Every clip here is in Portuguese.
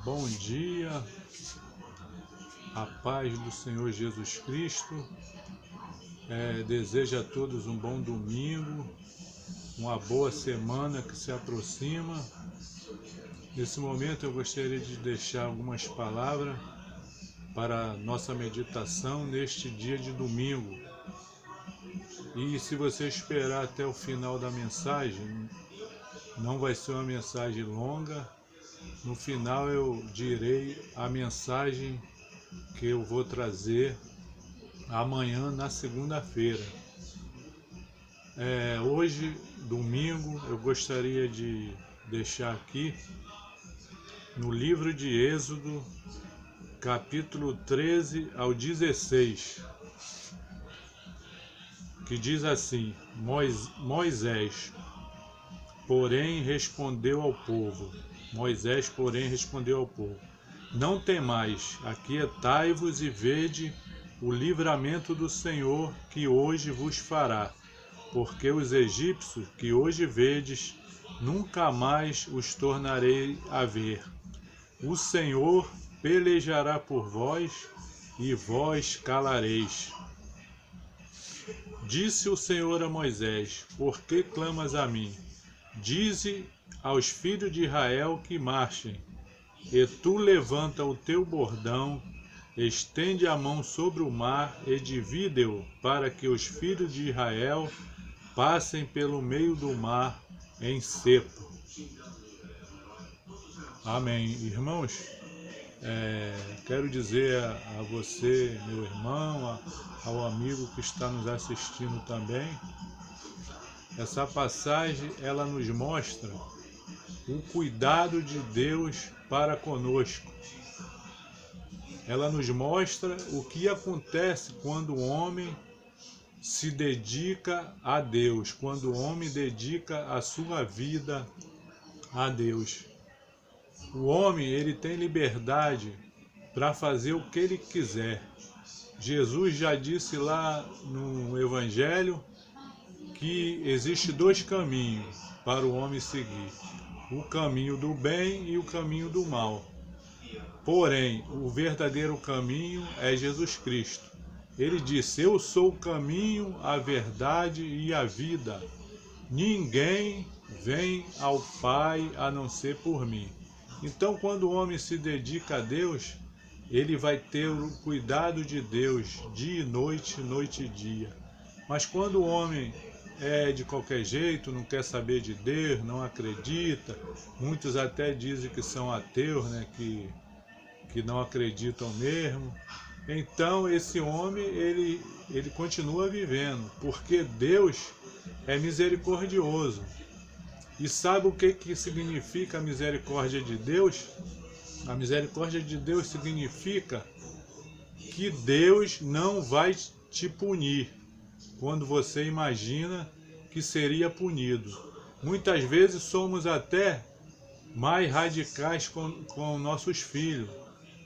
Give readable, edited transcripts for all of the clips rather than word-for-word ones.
Bom dia, a paz do Senhor Jesus Cristo. Desejo a todos um bom domingo, uma boa semana que se aproxima. Nesse momento eu gostaria de deixar algumas palavras para nossa meditação neste dia de domingo. E se você esperar até o final da mensagem, não vai ser uma mensagem longa. No final eu direi a mensagem que eu vou trazer amanhã, na segunda-feira. Hoje, domingo, eu gostaria de deixar aqui no livro de Êxodo, capítulo 13 ao 16, que diz assim: Moisés, porém, respondeu ao povo. Não temais, aquietai-vos e vede o livramento do Senhor que hoje vos fará, porque os egípcios que hoje vedes, nunca mais os tornarei a ver. O Senhor pelejará por vós, e vós calareis. Disse o Senhor a Moisés: Por que clamas a mim? Dize aos filhos de Israel que marchem, e tu levanta o teu bordão, estende a mão sobre o mar e divide-o, para que os filhos de Israel passem pelo meio do mar em seco. Amém. Irmãos, quero dizer a você, meu irmão, ao amigo que está nos assistindo também, essa passagem ela nos mostra o cuidado de Deus para conosco. Ela nos mostra o que acontece quando o homem se dedica a Deus, quando o homem dedica a sua vida a Deus. O homem, ele tem liberdade para fazer o que ele quiser. Jesus já disse lá no Evangelho que existe dois caminhos para o homem seguir: o caminho do bem e o caminho do mal. Porém, o verdadeiro caminho é Jesus Cristo. Ele disse: Eu sou o caminho, a verdade e a vida. Ninguém vem ao Pai a não ser por mim. Então, quando o homem se dedica a Deus, ele vai ter o cuidado de Deus dia e noite, noite e dia. Mas quando o homem é de qualquer jeito, não quer saber de Deus, não acredita, muitos até dizem que são ateus, né, que não acreditam mesmo. Então esse homem, ele continua vivendo, porque Deus é misericordioso. E sabe o que significa a misericórdia de Deus? A misericórdia de Deus significa que Deus não vai te punir quando você imagina que seria punido. Muitas vezes somos até mais radicais com nossos filhos.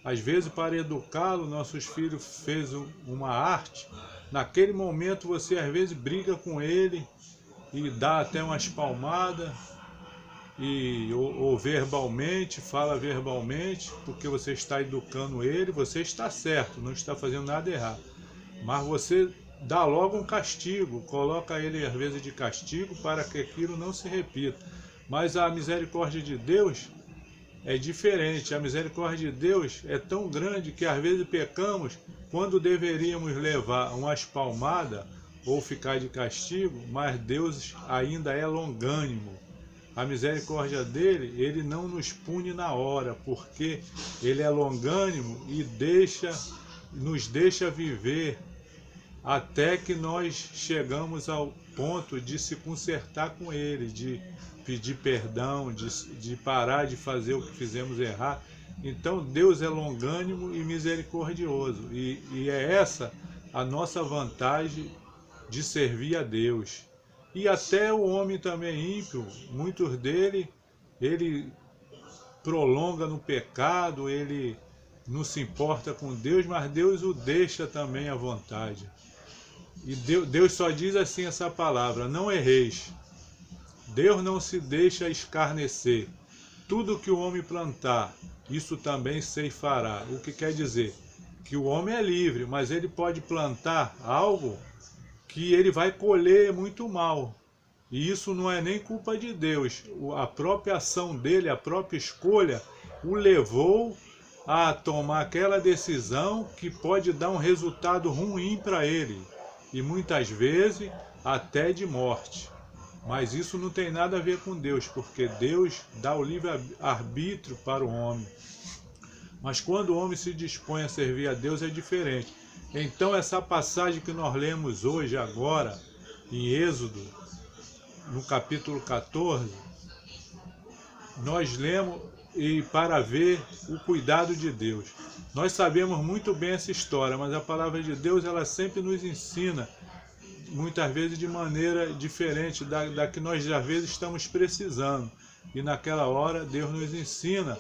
Às vezes, para educá-lo, nossos filhos fez uma arte. Naquele momento você às vezes briga com ele e dá até umas palmadas, ou verbalmente, fala verbalmente, porque você está educando ele. Você está certo, não está fazendo nada errado, mas você dá logo um castigo, coloca ele às vezes de castigo para que aquilo não se repita. Mas a misericórdia de Deus é diferente. A misericórdia de Deus é tão grande que às vezes pecamos quando deveríamos levar umas palmadas ou ficar de castigo, mas Deus ainda é longânimo. A misericórdia dele, ele não nos pune na hora, porque ele é longânimo e nos deixa viver até que nós chegamos ao ponto de se consertar com ele, de pedir perdão, de parar de fazer o que fizemos errar. Então Deus é longânimo e misericordioso, e é essa a nossa vantagem de servir a Deus. E até o homem também ímpio, muitos dele, ele prolonga no pecado, ele não se importa com Deus, mas Deus o deixa também à vontade. E Deus só diz assim essa palavra: não erreis. Deus não se deixa escarnecer. Tudo que o homem plantar, isso também ceifará. O que quer dizer? Que o homem é livre, mas ele pode plantar algo que ele vai colher muito mal. E isso não é nem culpa de Deus. A própria ação dele, a própria escolha, o levou a tomar aquela decisão que pode dar um resultado ruim para ele. E muitas vezes até de morte. Mas isso não tem nada a ver com Deus, porque Deus dá o livre-arbítrio para o homem. Mas quando o homem se dispõe a servir a Deus é diferente. Então essa passagem que nós lemos hoje, agora, em Êxodo, no capítulo 14, nós lemos para ver o cuidado de Deus. Nós sabemos muito bem essa história, mas a palavra de Deus ela sempre nos ensina, muitas vezes de maneira diferente da que nós às vezes estamos precisando. E naquela hora Deus nos ensina,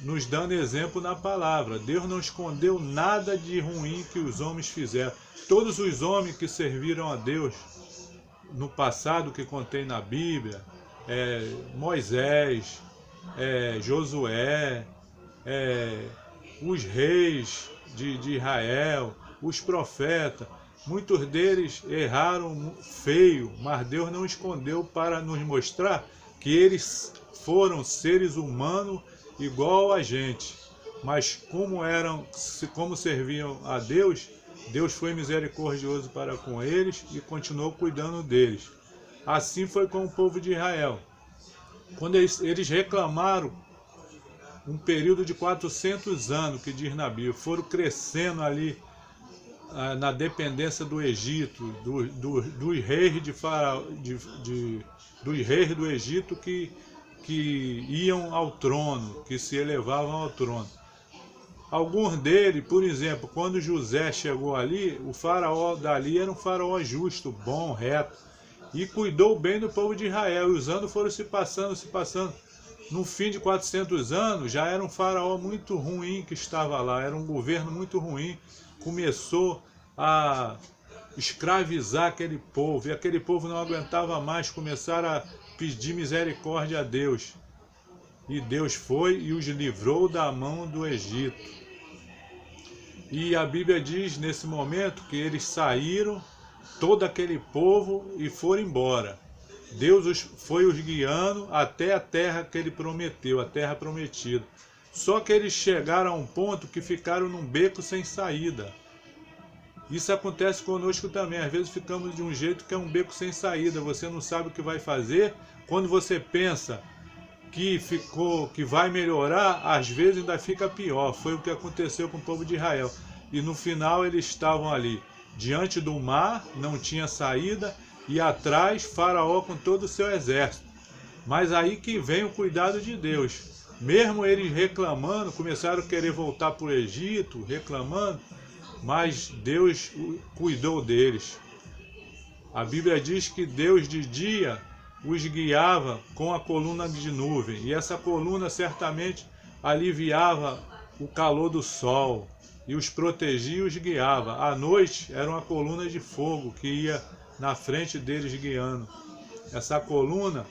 nos dando exemplo na palavra. Deus não escondeu nada de ruim que os homens fizeram. Todos os homens que serviram a Deus no passado, que contém na Bíblia, Moisés, Josué, os reis de Israel, os profetas, muitos deles erraram feio, mas Deus não escondeu para nos mostrar que eles foram seres humanos igual a gente. Mas como serviam a Deus, Deus foi misericordioso para com eles e continuou cuidando deles. Assim foi com o povo de Israel. Quando eles reclamaram um período de 400 anos, que diz na Bíblia, foram crescendo ali na dependência do Egito, dos reis de Faraó, dos reis do Egito que iam ao trono, que se elevavam ao trono. Alguns deles, por exemplo, quando José chegou ali, o faraó dali era um faraó justo, bom, reto, e cuidou bem do povo de Israel, e os anos foram se passando. No fim de 400 anos, já era um faraó muito ruim que estava lá, era um governo muito ruim, começou a escravizar aquele povo, e aquele povo não aguentava mais, começaram a pedir misericórdia a Deus. E Deus foi e os livrou da mão do Egito. E a Bíblia diz nesse momento que eles saíram, todo aquele povo, e foram embora. Deus foi os guiando até a terra que ele prometeu, a terra prometida. Só que eles chegaram a um ponto que ficaram num beco sem saída. Isso acontece conosco também. Às vezes ficamos de um jeito que é um beco sem saída. Você não sabe o que vai fazer. Quando você pensa que vai melhorar, às vezes ainda fica pior. Foi o que aconteceu com o povo de Israel. E no final eles estavam ali, diante do mar, não tinha saída, e atrás Faraó com todo o seu exército. Mas aí que vem o cuidado de Deus. Mesmo eles reclamando, começaram a querer voltar para o Egito, reclamando, mas Deus cuidou deles. A Bíblia diz que Deus de dia os guiava com a coluna de nuvem, e essa coluna certamente aliviava o calor do sol e os protegia e os guiava. À noite era uma coluna de fogo que ia na frente deles guiando. Essa coluna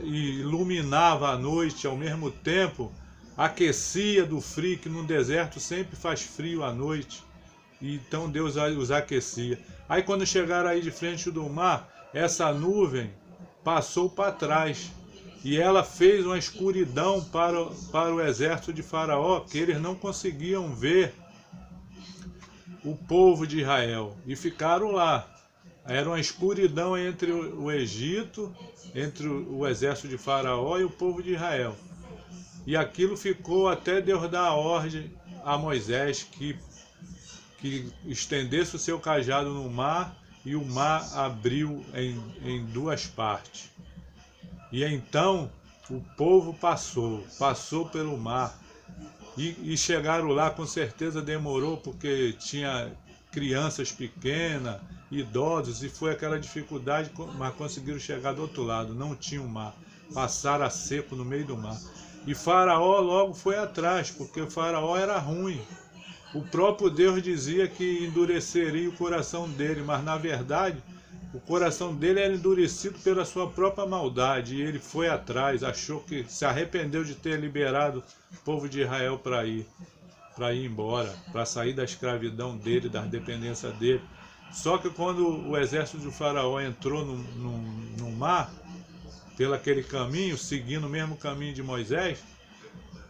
iluminava a noite, ao mesmo tempo aquecia do frio, que no deserto sempre faz frio à noite. E então Deus os aquecia. Aí quando chegaram aí de frente do mar, essa nuvem passou para trás, e ela fez uma escuridão para o exército de Faraó, que eles não conseguiam ver o povo de Israel, e ficaram lá. Era uma escuridão entre o Egito, entre o exército de Faraó e o povo de Israel. E aquilo ficou até Deus dar a ordem a Moisés que estendesse o seu cajado no mar, e o mar abriu em duas partes. E então o povo passou pelo mar, e chegaram lá. Com certeza demorou, porque tinha crianças pequenas, idosos, e foi aquela dificuldade, mas conseguiram chegar do outro lado. Não tinha o mar, passaram a seco no meio do mar. E Faraó logo foi atrás, porque o Faraó era ruim. O próprio Deus dizia que endureceria o coração dele, mas na verdade o coração dele era endurecido pela sua própria maldade, e ele foi atrás, achou que se arrependeu de ter liberado o povo de Israel para ir embora, para sair da escravidão dele, da dependência dele. Só que quando o exército de Faraó entrou no mar, pelo aquele caminho, seguindo o mesmo caminho de Moisés,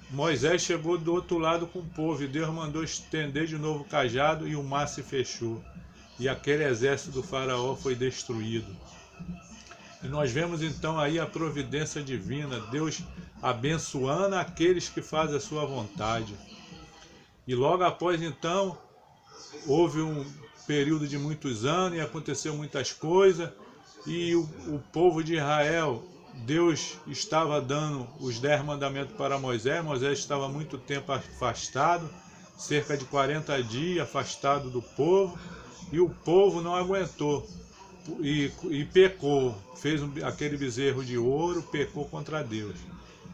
Moisés chegou do outro lado com o povo, e Deus mandou estender de novo o cajado, e o mar se fechou. E aquele exército do Faraó foi destruído. E nós vemos então aí a providência divina, Deus abençoando aqueles que fazem a sua vontade. E logo após então, houve um período de muitos anos e aconteceu muitas coisas, e o povo de Israel, Deus estava dando os 10 mandamentos para Moisés. Moisés estava muito tempo afastado, cerca de 40 dias afastado do povo, e o povo não aguentou e pecou, fez aquele bezerro de ouro, pecou contra Deus.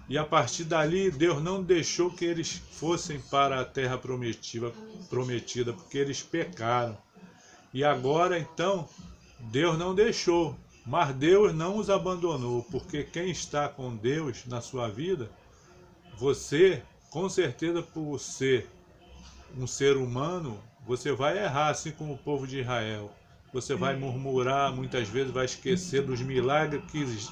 E a partir dali, Deus não deixou que eles fossem para a terra prometida, porque eles pecaram. E agora, então, Deus não deixou, mas Deus não os abandonou, porque quem está com Deus na sua vida, você, com certeza, por ser um ser humano, você vai errar, assim como o povo de Israel. Você vai murmurar, muitas vezes vai esquecer dos milagres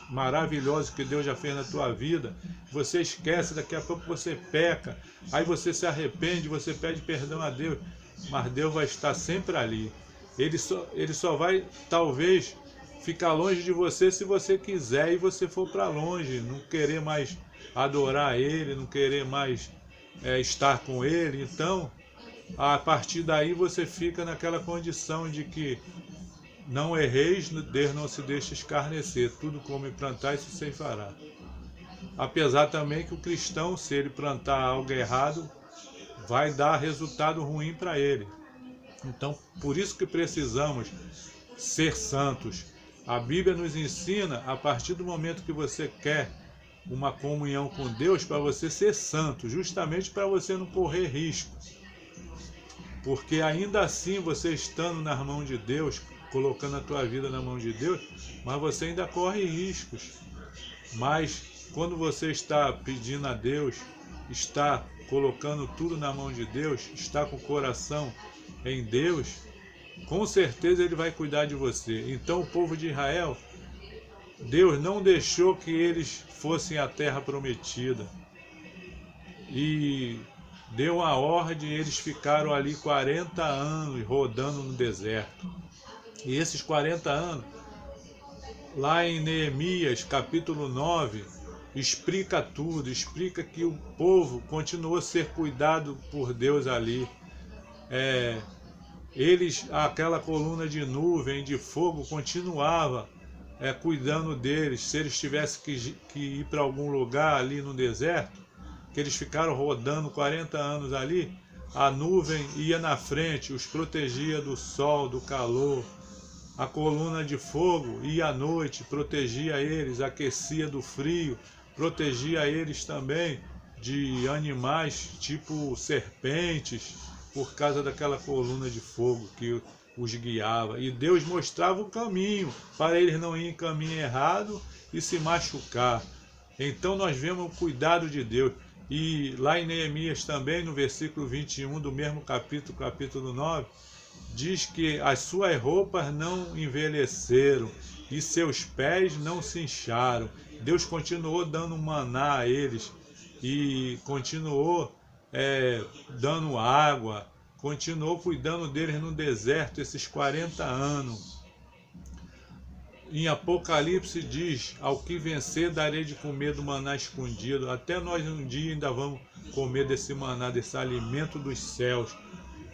maravilhosos que Deus já fez na tua vida. Você esquece, daqui a pouco você peca, aí você se arrepende, você pede perdão a Deus, mas Deus vai estar sempre ali. Ele só vai, talvez, ficar longe de você se você quiser e você for para longe, não querer mais adorar Ele, não querer mais estar com Ele. Então, a partir daí você fica naquela condição de que não erreis, Deus não se deixa escarnecer, tudo como plantar isso se fará. Apesar também que o cristão, se ele plantar algo errado, vai dar resultado ruim para ele. Então, por isso que precisamos ser santos. A Bíblia nos ensina, a partir do momento que você quer uma comunhão com Deus, para você ser santo, justamente para você não correr risco. Porque ainda assim, você estando nas mãos de Deus, colocando a tua vida na mão de Deus, mas você ainda corre riscos. Mas quando você está pedindo a Deus, está colocando tudo na mão de Deus, está com o coração em Deus, com certeza Ele vai cuidar de você. Então o povo de Israel, Deus não deixou que eles fossem à terra prometida. E deu a ordem e eles ficaram ali 40 anos rodando no deserto. E esses 40 anos, lá em Neemias, capítulo 9, explica tudo, explica que o povo continuou a ser cuidado por Deus ali. Aquela coluna de nuvem, de fogo, continuava cuidando deles. Se eles tivessem que ir para algum lugar ali no deserto, que eles ficaram rodando 40 anos ali, a nuvem ia na frente, os protegia do sol, do calor. A coluna de fogo ia à noite, protegia eles, aquecia do frio, protegia eles também de animais tipo serpentes, por causa daquela coluna de fogo que os guiava. E Deus mostrava o caminho, para eles não irem em caminho errado e se machucar. Então nós vemos o cuidado de Deus. E lá em Neemias também, no versículo 21 do mesmo capítulo 9, diz que as suas roupas não envelheceram e seus pés não se incharam. Deus continuou dando maná a eles e continuou dando água, continuou cuidando deles no deserto esses 40 anos. Em Apocalipse diz: ao que vencer darei de comer do maná escondido. Até nós um dia ainda vamos comer desse maná, desse alimento dos céus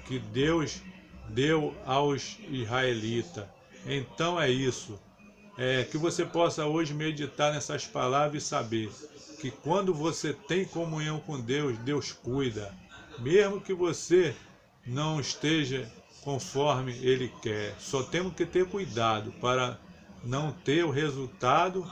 que Deus deu aos israelitas. Então é isso. Que você possa hoje meditar nessas palavras e saber que quando você tem comunhão com Deus, Deus cuida. Mesmo que você não esteja conforme Ele quer. Só temos que ter cuidado para não ter o resultado,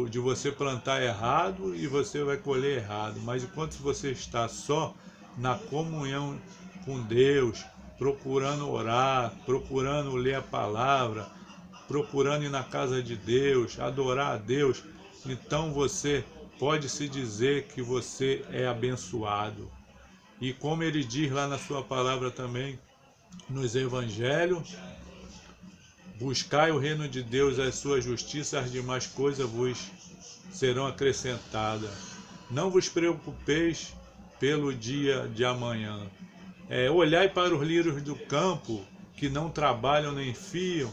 de você plantar errado e você vai colher errado. Mas enquanto você está só na comunhão com Deus, procurando orar, procurando ler a palavra, procurando ir na casa de Deus, adorar a Deus, então você pode se dizer que você é abençoado. E como ele diz lá na sua palavra também, nos evangelhos, buscai o reino de Deus, a sua justiça, as demais coisas vos serão acrescentadas. Não vos preocupeis pelo dia de amanhã. Olhai para os lírios do campo, que não trabalham nem fiam,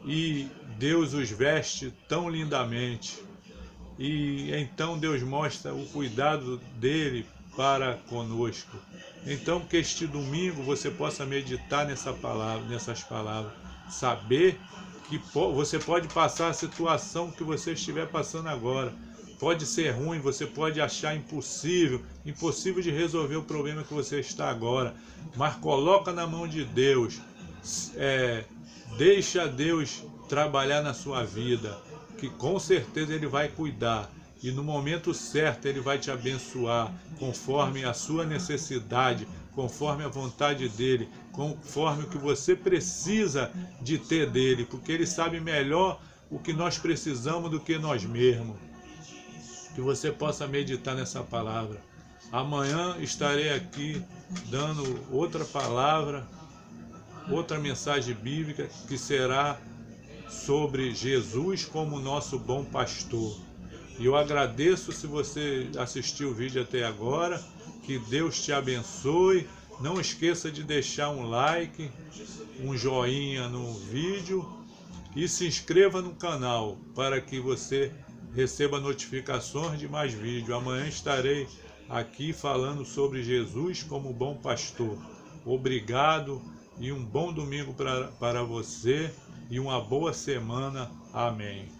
e Deus os veste tão lindamente. E então Deus mostra o cuidado dele para conosco. Então que este domingo você possa meditar nessas palavras, saber que você pode passar a situação que você estiver passando agora. Pode ser ruim, você pode achar impossível de resolver o problema que você está agora, mas coloca na mão de Deus, deixa Deus trabalhar na sua vida, que com certeza Ele vai cuidar, e no momento certo Ele vai te abençoar, conforme a sua necessidade, conforme a vontade dEle, conforme o que você precisa de ter dEle, porque Ele sabe melhor o que nós precisamos do que nós mesmos. Que você possa meditar nessa palavra. Amanhã estarei aqui dando outra palavra, outra mensagem bíblica, que será sobre Jesus como nosso bom pastor. E eu agradeço se você assistiu o vídeo até agora, que Deus te abençoe. Não esqueça de deixar um like, um joinha no vídeo e se inscreva no canal para que você receba notificações de mais vídeos. Amanhã estarei aqui falando sobre Jesus como bom pastor. Obrigado e um bom domingo para você e uma boa semana. Amém.